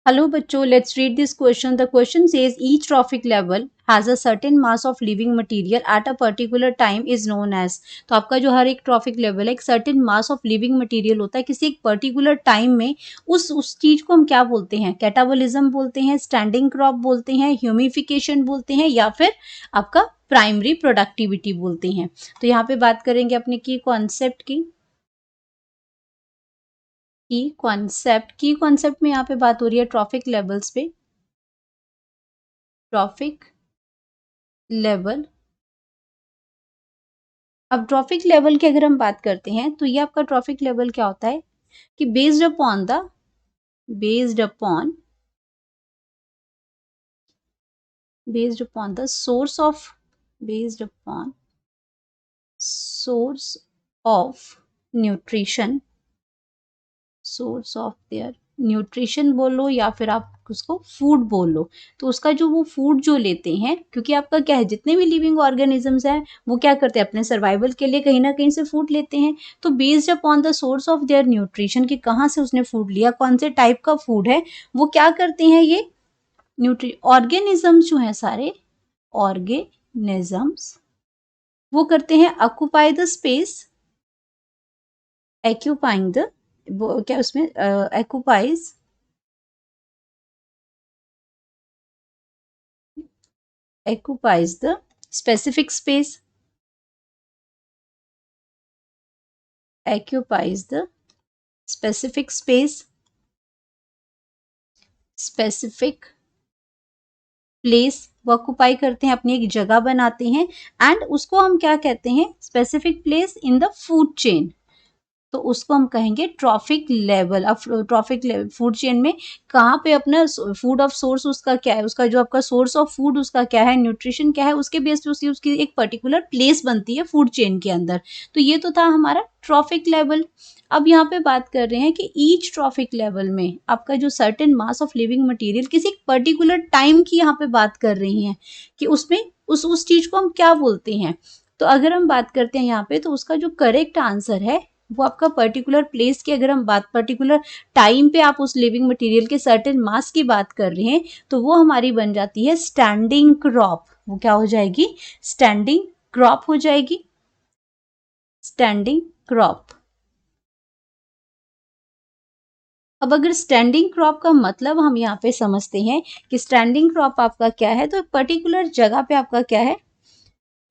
Hello बच्चों, let's read this question. The question says each trophic level has a certain mass of living material at a particular time is known as. तो आपका जो हर एक trophic level है एक certain mass of living material होता है किसी एक पर्टिकुलर टाइम में. उस चीज को हम क्या बोलते हैं? कैटाबोलिज्म बोलते हैं, स्टैंडिंग क्रॉप बोलते हैं, ह्यूमिफिकेशन बोलते हैं, या फिर आपका प्राइमरी प्रोडक्टिविटी बोलते हैं. तो यहाँ पे बात करेंगे अपने की कॉन्सेप्ट की. की कॉन्सेप्ट में यहाँ पे बात हो रही है ट्रॉफिक लेवल्स पे. Trophic level. अब ट्रॉफिक लेवल की अगर हम बात करते हैं तो ये आपका ट्रॉफिक लेवल क्या होता है कि based upon the source of nutrition बोलो या फिर आप उसको फूड बोलो. तो उसका जो वो फूड जो लेते हैं, क्योंकि आपका क्या है जितने भी लिविंग ऑर्गेनिजम्स हैं वो क्या करते हैं अपने सर्वाइवल के लिए कहीं ना कहीं से फूड लेते हैं. तो based upon the source of their nutrition कि कहाँ से उसने फूड लिया, कौन से टाइप का फूड है, वो क्या करते हैं ये ऑर्गेनिजम्स जो हैं सारे ऑर्गेनिजम्स वो करते हैं ऑक्यूपाई द स्पेस. एक्यूपाइंग द क्या उसमें एक्यूपाइज the specific space. Occupies the specific space, specific place. वो ऑक्यूपाई करते हैं, अपनी एक जगह बनाते हैं एंड उसको हम क्या कहते हैं? Specific place in the food chain. तो उसको हम कहेंगे ट्रॉफिक लेवल. अब ट्रॉफिक लेवल फूड चेन में कहाँ पे अपना फूड ऑफ सोर्स उसका क्या है, उसका जो आपका सोर्स ऑफ फूड उसका क्या है, न्यूट्रिशन क्या है, उसके बेस पे उसकी एक पर्टिकुलर प्लेस बनती है फूड चेन के अंदर. तो ये तो था हमारा ट्रॉफिक लेवल. अब यहाँ पे बात कर रहे हैं कि ईच ट्रॉफिक लेवल में आपका जो certain mass of living material किसी पर्टिकुलर टाइम की यहाँ पे बात कर रही हैं कि उसमें उस चीज को हम क्या बोलते हैं. तो अगर हम बात करते हैं यहाँ पे तो उसका जो करेक्ट आंसर है वो आपका पर्टिकुलर प्लेस की, अगर हम बात पर्टिकुलर टाइम पे आप उस लिविंग मटेरियल के सर्टेन मास की बात कर रहे हैं तो वो हमारी बन जाती है स्टैंडिंग क्रॉप. वो क्या हो जाएगी? स्टैंडिंग क्रॉप हो जाएगी. Standing crop. अब अगर स्टैंडिंग क्रॉप का मतलब हम यहाँ पे समझते हैं कि स्टैंडिंग क्रॉप आपका क्या है, तो पर्टिकुलर जगह पे आपका क्या है?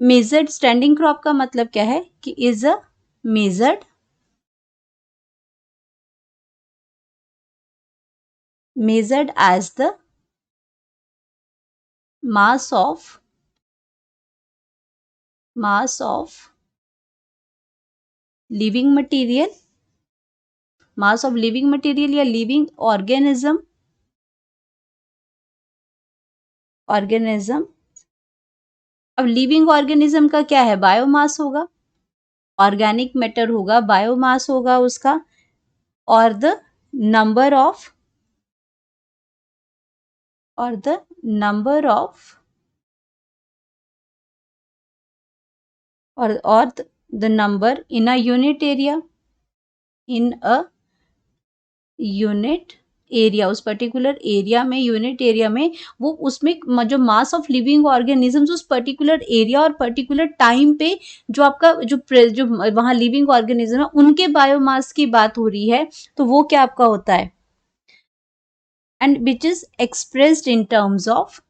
मेजर्ड. स्टैंडिंग क्रॉप का मतलब क्या है कि is a measured as the mass of living material, या लिविंग ऑर्गेनिज्म. अब लिविंग ऑर्गेनिज्म का क्या है? बायोमास होगा, ऑर्गेनिक मैटर होगा, बायोमास होगा उसका. और the number of the number in a unit area. उस पर्टिकुलर एरिया में, यूनिट एरिया में, वो उसमें जो मास ऑफ लिविंग ऑर्गेनिजम्स उस पर्टिकुलर एरिया और पर्टिकुलर टाइम पे जो आपका जो वहाँ लिविंग ऑर्गेनिज्म है उनके बायोमास की बात हो रही है, तो वो क्या आपका होता है? And which is expressed in terms of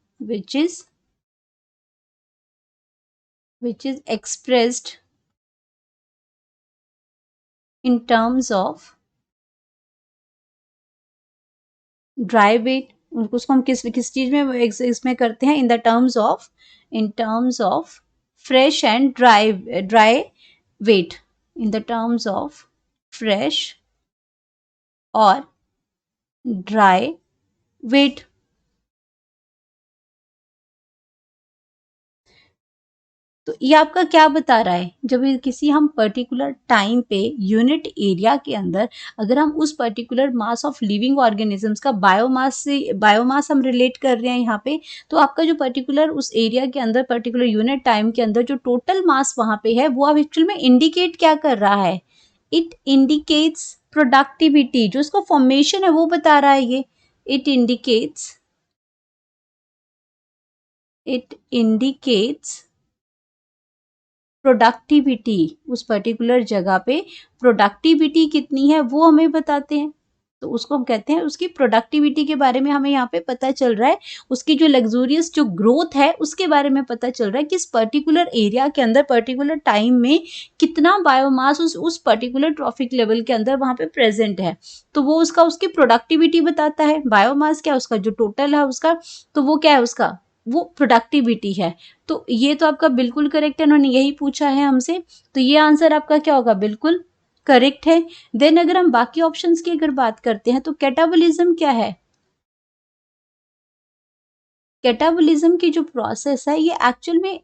dry weight. उसको हम किस चीज में इसमें करते हैं? In terms of fresh and dry weight. In the terms of fresh और ड्राई वेट. तो ये आपका क्या बता रहा है? जब किसी हम पर्टिकुलर टाइम पे यूनिट एरिया के अंदर अगर हम उस particular mass of living organisms का बायोमास हम रिलेट कर रहे हैं यहाँ पे, तो आपका जो पर्टिकुलर उस एरिया के अंदर पर्टिकुलर यूनिट टाइम के अंदर जो टोटल मास वहाँ पे है वो अब एक्चुअल में इंडिकेट क्या कर रहा है? It indicates productivity. जो इसका फॉर्मेशन है वो बता रहा है ये. it indicates प्रोडक्टिविटी, उस पर्टिकुलर जगह पे प्रोडक्टिविटी कितनी है वो हमें बताते हैं, तो उसको हम कहते हैं, उसकी प्रोडक्टिविटी के बारे में हमें यहाँ पे पता चल रहा है, उसकी जो लग्जूरियस जो ग्रोथ है उसके बारे में पता चल रहा है कि इस पर्टिकुलर एरिया के अंदर पर्टिकुलर टाइम में कितना बायोमास उस पर्टिकुलर ट्रॉफिक लेवल के अंदर वहाँ पे प्रेजेंट है, तो वो उसकी प्रोडक्टिविटी बताता है। बायोमास क्या है उसका, जो टोटल है उसका, तो वो क्या है उसका, वो प्रोडक्टिविटी है। तो ये तो आपका बिल्कुल करेक्ट है, उन्होंने यही पूछा है हमसे, तो ये आंसर आपका क्या होगा, बिल्कुल करेक्ट है। देन अगर हम बाकी ऑप्शंस की अगर बात करते हैं तो कैटाबॉलिज्म क्या है, कैटाबॉलिज्म की जो प्रोसेस है ये एक्चुअल में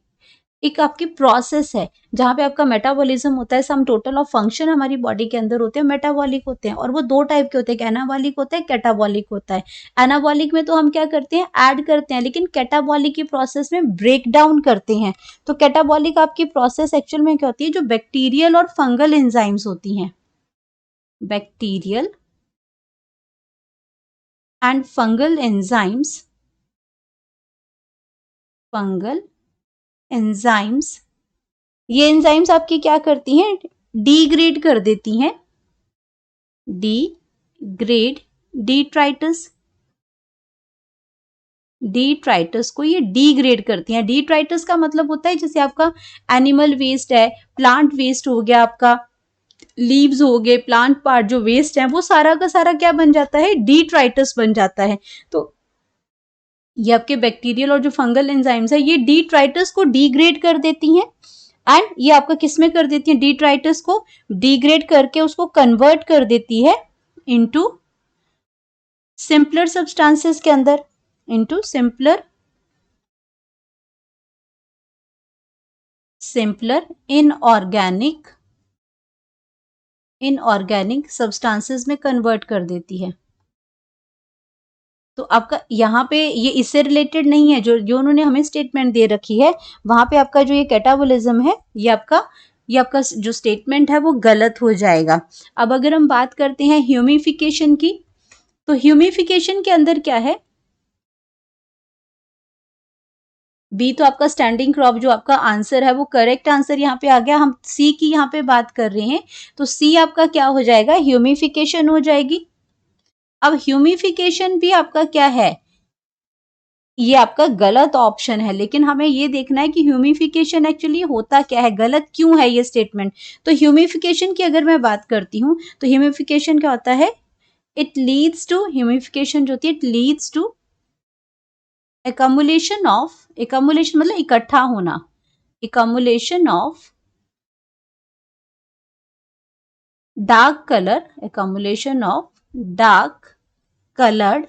एक आपकी प्रोसेस है जहाँ पे आपका मेटाबॉलिज्म होता है। सम टोटल ऑफ फंक्शन हमारी बॉडी के अंदर होते हैं, मेटाबॉलिक होते हैं, और वो दो टाइप के होते हैं, एनाबॉलिक होता है, कैटाबॉलिक होता है। एनाबॉलिक में तो हम क्या करते हैं, ऐड करते हैं, लेकिन कैटाबॉलिक की प्रोसेस में ब्रेक डाउन करते हैं। तो कैटाबॉलिक आपकी प्रोसेस एक्चुअल में क्या होती है, जो बैक्टीरियल और फंगल एंजाइम्स होती हैं, बैक्टीरियल एंड फंगल एंजाइम्स, ये एंजाइम्स आपकी क्या करती हैं, डीग्रेड कर देती हैं, डीग्रेड, डिट्राइटस को ये डीग्रेड करती हैं। डिट्राइटस का मतलब होता है जैसे आपका एनिमल वेस्ट है, प्लांट वेस्ट हो गया, आपका लीव्स हो गए, प्लांट पार्ट जो वेस्ट है वो सारा का सारा क्या बन जाता है, डिट्राइटस बन जाता है। तो ये आपके बैक्टीरियल और जो फंगल एंजाइम्स है ये डिट्राइटस को डीग्रेड कर देती हैं, एंड ये आपका किसमें कर देती है, डिट्राइटस को डिग्रेड करके उसको कन्वर्ट कर देती है इनटू सिंपलर सब्सटेंसेस के अंदर, इनटू सिंपलर इनऑर्गेनिक सब्सटेंसेस में कन्वर्ट कर देती है। तो आपका यहाँ पे ये इससे रिलेटेड नहीं है, जो जो उन्होंने हमें स्टेटमेंट दे रखी है वहां पे आपका जो ये कैटाबॉलिज्म है ये आपका जो स्टेटमेंट है वो गलत हो जाएगा। अब अगर हम बात करते हैं ह्यूमिफिकेशन की, तो ह्यूमिफिकेशन के अंदर क्या है, बी तो आपका स्टैंडिंग क्रॉप जो आपका आंसर है वो करेक्ट आंसर यहाँ पे आ गया। हम सी की यहाँ पे बात कर रहे हैं, तो सी आपका क्या हो जाएगा, ह्यूमिफिकेशन हो जाएगी। अब ह्यूमिफिकेशन भी आपका क्या है, ये आपका गलत ऑप्शन है, लेकिन हमें ये देखना है कि ह्यूमिफिकेशन एक्चुअली होता क्या है, गलत क्यों है ये स्टेटमेंट। तो ह्यूमिफिकेशन की अगर मैं बात करती हूँ तो ह्यूमिफिकेशन क्या होता है, इट लीड्स टू, ह्यूमिफिकेशन जो होती है इट लीड्स टू accumulation मतलब इकट्ठा होना, accumulation of dark color, accumulation of dark colored,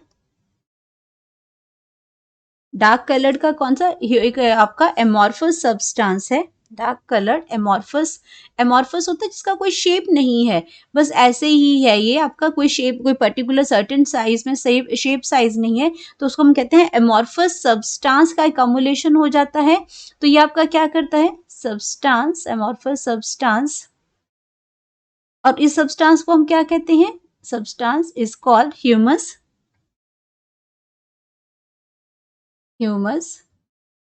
dark coloured का कौन सा, एक आपका एमॉर्फस सब्सटेंस है, डार्क कलर्ड एमॉर्फस होता है जिसका कोई शेप नहीं है, बस ऐसे ही है, ये आपका कोई शेप, कोई पर्टिकुलर सर्टेन साइज में शेप साइज नहीं है, तो उसको हम कहते हैं एमॉर्फस सब्सटेंस का एकम्युलेशन हो जाता है। तो ये आपका क्या करता है, सब्सटेंस, एमॉर्फस सब्सटेंस, और इस सब्सटेंस को हम क्या कहते हैं, सब्सटेंस इज कॉल्ड ह्यूमस।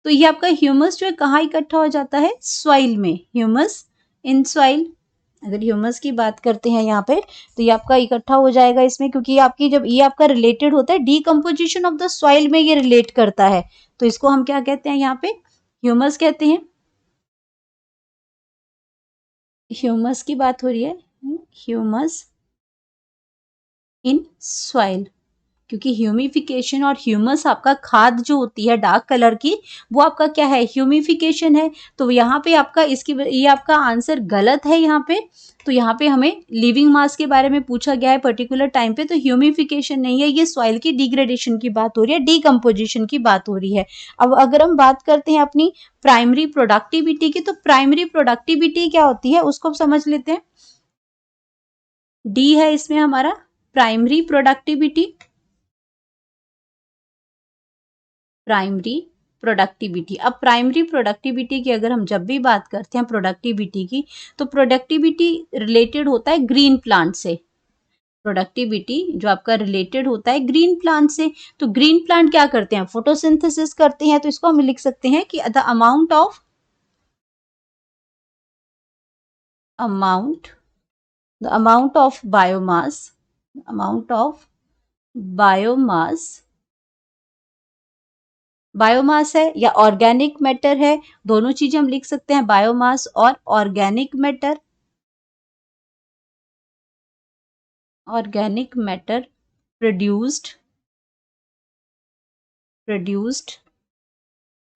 तो ये आपका ह्यूमस जो है कहाँ इकट्ठा हो जाता है, सॉइल में, ह्यूमस इन सॉइल। अगर ह्यूमस की बात करते हैं यहाँ पे तो ये आपका इकट्ठा हो जाएगा इसमें, क्योंकि ये आपकी जब ये आपका रिलेटेड होता है डीकम्पोजिशन ऑफ द सॉइल में ये रिलेट करता है, तो इसको हम क्या कहते हैं, यहाँ पे ह्यूमस कहते हैं। ह्यूमस की बात हो रही है, ह्यूमस इन सॉइल, क्योंकि ह्यूमिफिकेशन और ह्यूमस आपका खाद जो होती है डार्क कलर की वो आपका क्या है, ह्यूमिफिकेशन है। तो यहाँ पे आपका ये आपका आंसर गलत है यहाँ पे। तो यहाँ पे हमें लिविंग मास के बारे में पूछा गया है पर्टिकुलर टाइम पे, तो ह्यूमिफिकेशन नहीं है, ये सॉइल की डिग्रेडेशन की बात हो रही है, डीकम्पोजिशन की बात हो रही है। अब अगर हम बात करते हैं अपनी प्राइमरी प्रोडक्टिविटी की, तो प्राइमरी प्रोडक्टिविटी क्या होती है उसको समझ लेते हैं। डी है इसमें हमारा प्राइमरी प्रोडक्टिविटी, प्राइमरी प्रोडक्टिविटी। अब प्राइमरी प्रोडक्टिविटी की अगर हम जब भी बात करते हैं प्रोडक्टिविटी की, तो प्रोडक्टिविटी रिलेटेड होता है ग्रीन प्लांट से। प्रोडक्टिविटी जो आपका रिलेटेड होता है ग्रीन प्लांट से। तो ग्रीन प्लांट क्या करते हैं, फोटोसिंथेसिस करते हैं, तो इसको हम लिख सकते हैं कि the amount of biomass, amount of biomass है या ऑर्गेनिक मैटर है, दोनों चीजें हम लिख सकते हैं, बायोमास और organic matter. Organic matter produced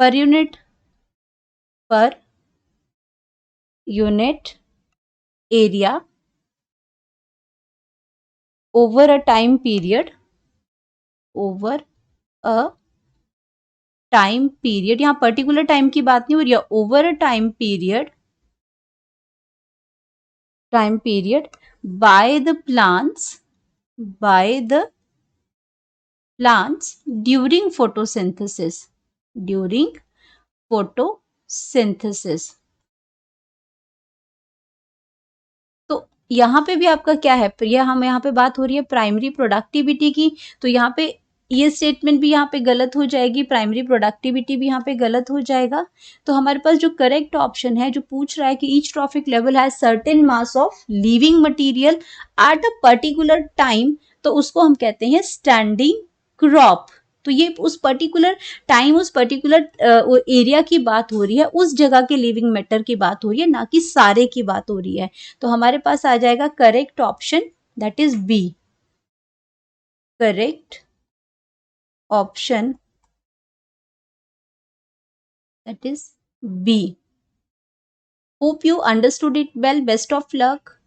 per unit area over a time period, यहाँ पर्टिकुलर टाइम की बात नहीं हो रही है, over a time period by the plants during photosynthesis, during photosynthesis। तो यहाँ पे भी आपका क्या है, हम यहाँ पे बात हो रही है प्राइमरी प्रोडक्टिविटी की, तो यहाँ पे ये स्टेटमेंट भी यहाँ पे गलत हो जाएगी, प्राइमरी प्रोडक्टिविटी भी यहाँ पे गलत हो जाएगा। तो हमारे पास जो करेक्ट ऑप्शन है, जो पूछ रहा है कि each trophic level has certain mass of living material at a particular time, तो उसको हम कहते हैं स्टैंडिंग क्रॉप। तो ये उस पर्टिकुलर टाइम, उस पर्टिकुलर एरिया की बात हो रही है, उस जगह के लिविंग मैटर की बात हो रही है, ना कि सारे की बात हो रही है। तो हमारे पास आ जाएगा correct option, that is B. Correct option that is B. Hope you understood it well. Best of luck.